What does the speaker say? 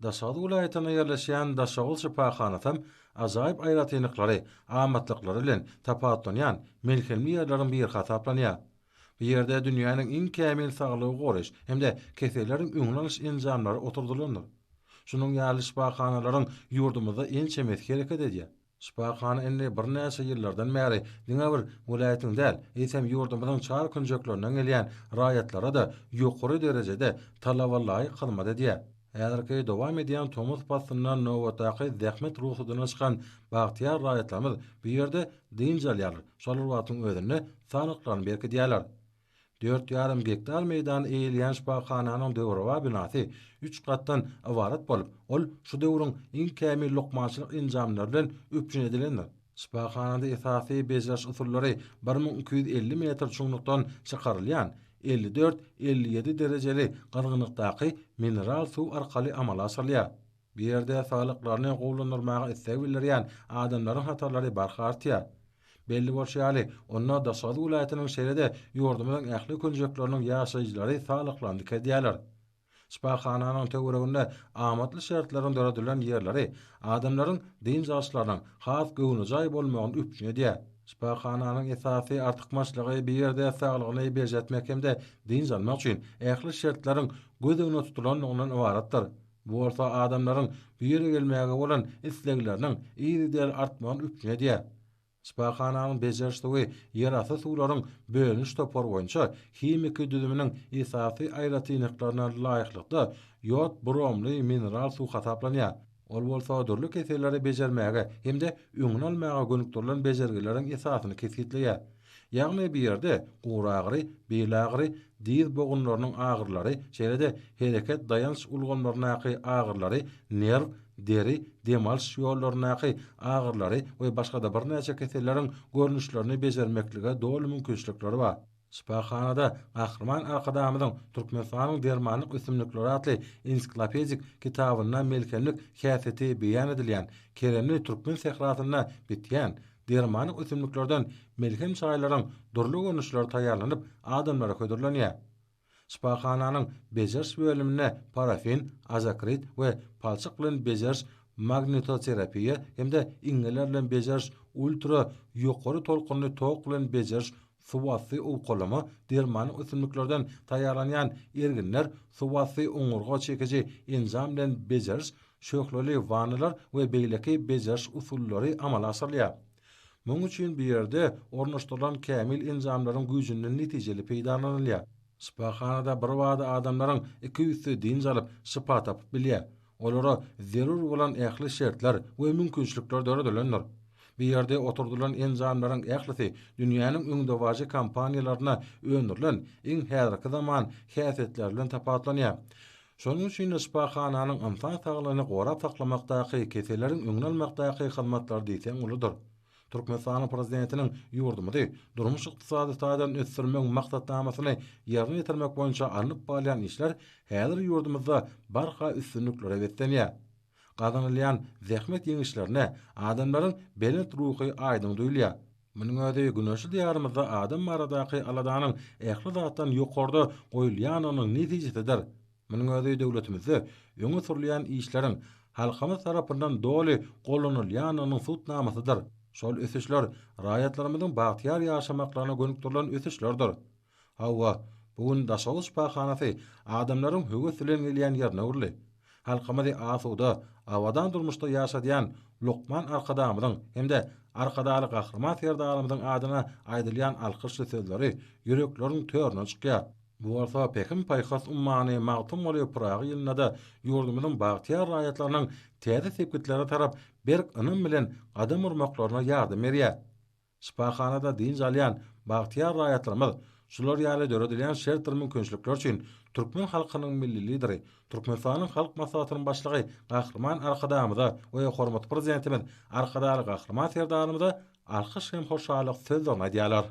Daşagy vilayatyna ýerleşýän Daşagul şipahanasym ajaýyp aýratynlyklary, amatlyklary bilen tapatlanýan melhemli ýerleriň biri hasaplanýar. Bu ýerde dünýäniň iň kämil saglygy goraş hemde keseleriň öňlenş enjamlary oturdulandyr. Şunuň ýaly şipahanalaryň ýurdumyzda en çemes hereket edýär. Şipahana indi bir näçe ýyllardan bäri diňe bir vilayatyň däl, eýsem ýurdumyzyň çar künjeklerinden gelýän raýatlara da ýokary derejede talaballahy hyzmat edýär. Häzirki dowam edýän Tomuz pasyndan nowataky zähmet ruhudyna çykan bagtyar raýatlarymyz bu ýerde diňjalýar. Şolar wagtyň özünde sanyklanyp berkidýärler. 4,5 hektar meýdan eýilýän şipahananyň döwrüwa binasy 3 gatdan ibaret bolup, ol şu döwrüň iň kämil lokmaçylyk enjamlary bilen öpjün edilendir. Şipahanada esasy bejaş usullary 1250 metr çuňlukdan çykarylýan 54-57 derejeli gyrgynlykdaky mineral suw arkaly amala asyrylýar. Bu ýerde saglyklaryny gowlandyrmagy istek bildirýän adamlaryň hatarlary barhartýar. Belli bolşaly, onda Daşady vilayatynyň şehrede ýurdumyň ähli künjekleriniň ýaşaýjylary saglyklanyp kedýärler. Şipahananyň töwereginde amatly şertlerin döredilen ýerleri adamlaryň din jaşlarynyň has göwnüjay bolmagyny üpjün edýär. Şipahananyň esasy artykmaçlygy bir ýerde saglygyny bejetmek hemde din jalmak üçin ähli şertleriň göz öňüne tutulanlygynyň ibaratdyr. Bu bolsa adamlaryň bir ýere gelmäge bolan islegleriniň ýerden artmagyny üpjün edýär. Şipahananyň bejerişdigi ýerasy suwlaryň bölüniş topary boýunça himiki düzüminiň esasy aýratynlyklaryna laýyklykda ýod bromly mineral suw hasaplanýar. Ol bolsa dürli keselleri bejermäge hemde öňüne almaga gönükdirilen bejergileriň esasyny kesgitleýär. Ýagny bir ýerde guragyry, belagry, diz bogunlarynyň agyrlary, şeýlede hereket dayanç ulgamlarynaky agyrlary, nerv, deri, demalş ýollarynaky agyrlary we başga da bir näçe keselleriň görnüşlerini bejermeklige dolu mümkinçilikleri bar. Şipahanada Gahrman Arkadamyzyň Türkmenistanyň dermanlyk ösümlikleri atly ensiklopedik kitabyndan melkenlik häsiýeti beýan edilýän keremli türkmen sehrasyna bitýän dermanlyk ösümliklerden melhem çaýlaryň durly görnüşleri taýýarlanyp adamlara ködürlenýär. Şipahananyň bejeriş bölümine parafin, azakrit we palçyk bilen bejeriş magnetoterapiýa hemde iňeler bilen bejeriş ultra ýokary tolkunly tok bilen bejeriş suwasy uwkolama dermany ösümliklerden taýýarlanýan erginler suwasy oňurga çekeji enjam bilen bejeriş şöhleli wanylar we beýleki bejeriş usullary amala asyrylýar. Muň üçin bir ýerde ornaşdyrylan kämil enjamlaryň güýjünden netijeli peýdalanylýar. Şipahanada bir wada adamlaryň 200 din jalyp şipa tapyp bilýär. Olara zerur bolan ähli şertler we mümkinçilikler döredilendir. Bir ýerde oturdulan enjamlaryň ählisi dünýäniň öňde waji kompaniýalaryna öňdirilen iň häzirki zaman häsiýetler bilen tapatlanýar. Şonuň üçin şipahananyň insan saglygyny gorap saklamakdaky keseleriň öňüne almakdaky hyzmatlary diýsen uludur. Türkmenistanyň prezidentiniň ýurdumyzy durmuş ykdysadydan ösürmek maksatnamasyny ýerine ýetirmek boýunça alınıp barýan işler häzir ýurdumyzda barha üstünliklere betlenýär. Gazanylýan zähmet ýeňişlerine adamlaryň belet ruhy aýdyň duýulýar. Munyň özi güneşli diýarymyzda adam aradaky aladanyň ähli zatdan ýokarda goýulýanynyň netijesidir. Munyň özi döwletimizde öňe sürülýän işleriň halkymyz tarapyndan doly gollanylýanynyň sütnamasydyr. Şol ösüşler raýatlarymyzyň bagtyar ýaşamaklaryna gönükdirilen ösüşlerdir. Hawa, bugun Daşagy şipahanasy adamlaryň höwes bilen gelýän ýerine urly. Halkymyzy asuda, awadan durmuşda ýaşadýan Lokman Arkadamyzyň hemde arkadaly Gahrman Serdarymyzyň adyna aýdylýan alkyşly sözleri ýürekleriň törüne çykýar. Bu bolsa pekim paýhas ummany magtum bolyp Praga ýylyna da ýurdumyzyň bagtyar raýatlarynyň täze sepkitleri tarap berk ynym bilen adam urmaklaryna ýardym berýär. Şipahanada din jalýan bagtyar raýatlarymyz şular ýaly döredilen şert mümkinçilikler üçin türkmen halkynyň milli lideri, Türkmenistanyň halk maslahatynyň başlygy Gahrman Arkadamyza we hormat prezidentimiz Arkadaly Gahrman Serdarymyza alkyş hem hoşallyk sözler edýärler.